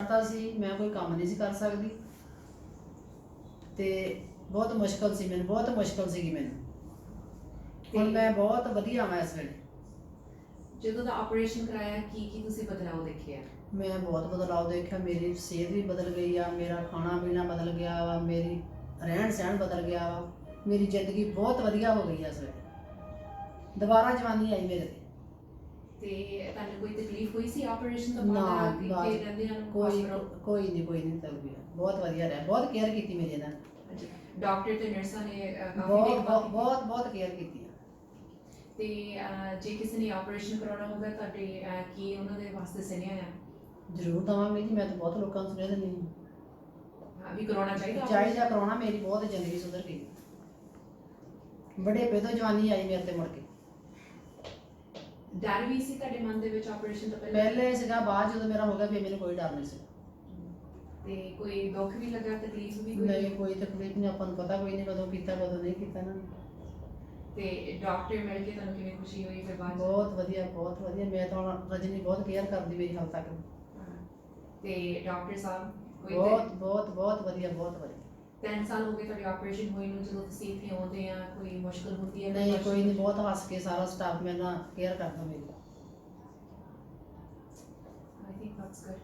ਕਰਤਾ ਸੀ, मैं कोई काम नहीं सी कर सकती ते बहुत मुश्किल सी मैनूं, बहुत मुश्किल सीगी मैनूं। हुण मैं बहुत वधिया मैं इस वेले। ਜਦੋਂ ਦਾ ਆਪਰੇਸ਼ਨ ਕਰਾਇਆ ਕੀ ਤੁਸੀਂ ਬਦਲਾਅ ਦੇਖਿਆ? मैं बहुत बदलाव देखा, मेरी सेहत भी बदल गई आ, मेरा खाना पीना बदल गया वा, मेरी रहन सहन बदल गया वा, मेरी जिंदगी बहुत वधिया हो गई है इस वेले। दोबारा जवानी आई मेरे ਤੇ ਤੁਹਾਨੂੰ ਕੋਈ ਤਕਲੀਫ ਹੋਈ ਸੀ ਆਪਰੇਸ਼ਨ ਤੋਂ ना ਬਾਅਦ ਕਿ ਰਹਿੰਦਿਆਂ ਨੂੰ? कोई नहीं तकलीफ, बहुत वधिया रहा, बहुत केयर की मेरी इन्हां ने, डॉक्टर ते नर्सां ने बहुत केयर की। ਤੇ ਜੇ ਕਿਸੇ ਨੇ ਆਪਰੇਸ਼ਨ ਕਰਾਉਣਾ ਹੋਵੇ ਤੁਹਾਡੇ ਕੀ ਉਹਨਾਂ ਦੇ ਵਾਸਤੇ ਸੁਨੇਹਾ ਆ? ਜ਼ਰੂਰ ਦਵਾਂਗੇ ਜੀ, ਮੈਂ ਤਾਂ ਬਹੁਤ ਲੋਕਾਂ ਨੂੰ ਸੁਨੇਹਾ ਦਿੰਦੀ ਹਾਂ ਵੀ ਕਰਾਉਣਾ ਚਾਹੀਦਾ ਕਰਾਉਣਾ। ਮੇਰੀ ਬਹੁਤ ਜ਼ਿੰਦਗੀ ਸੁਧਰ ਗਈ, ਬੜੇ ਤੋਂ ਜਵਾਨੀ ਆਈ ਮੇਰੇ ਤੇ ਮੁੜ ਕੇ। ਡਰ ਵੀ ਸੀ ਤੁਹਾਡੇ ਮਨ ਦੇ ਵਿੱਚ ਆਪਰੇਸ਼ਨ ਤੋਂ ਪਹਿਲੇ ਸੀਗਾ, ਬਾਅਦ ਜਦੋਂ ਮੇਰਾ ਹੋ ਗਿਆ ਫਿਰ ਮੈਨੂੰ ਕੋਈ ਡਰ ਨਹੀਂ ਸੀ। ਤੇ ਕੋਈ ਦੁੱਖ ਵੀ ਲੱਗਾ, ਤਕਲੀਫ ਵੀ ਨਹੀਂ, ਕੋਈ ਤਕਲੀਫ ਨਹੀਂ, ਆਪਾਂ ਨੂੰ ਪਤਾ ਕੋਈ ਨਹੀਂ ਕਦੋਂ ਕੀਤਾ ਕਦੋਂ ਨਹੀਂ ਕੀਤਾ ਨਾ। ਤੇ ਡਾਕਟਰ ਮਿਲ ਕੇ ਤੁਹਾਨੂੰ ਕਿਵੇਂ ਖੁਸ਼ੀ ਹੋਈ ਫਿਰ ਬਾਅਦ? ਬਹੁਤ ਵਧੀਆ, ਬਹੁਤ ਵਧੀਆ। ਮੈਂ ਤਾਂ ਹੁਣ ਰਜਨੀ ਬਹੁਤ ਕੇਅਰ ਕਰਦੀ ਮੇਰੀ ਹਾਲ ਤੱਕ। ਤੇ ਡਾਕਟਰ ਸਾਹਿਬ ਕੋਈ ਬਹੁਤ ਵਧੀਆ, ਬਹੁਤ ਵਧੀਆ। 3 ਸਾਲ ਹੋ ਗਏ ਤੁਹਾਡੇ ਆਪਰੇਸ਼ਨ ਹੋਏ ਨੂੰ, ਜਦੋਂ ਤੁਸੀਂ ਇੱਥੇ ਆਉਂਦੇ ਆ ਕੋਈ ਮੁਸ਼ਕਲ ਹੁੰਦੀ ਹੈ? ਨਹੀਂ, ਕੋਈ ਨਹੀਂ, ਬਹੁਤ ਹੱਸ ਕੇ ਸਾਰਾ ਸਟਾਫ ਮੇਰੇ ਨਾਲ ਕੇਅਰ ਕਰਦਾ ਮੇਰੀ। I think that's good.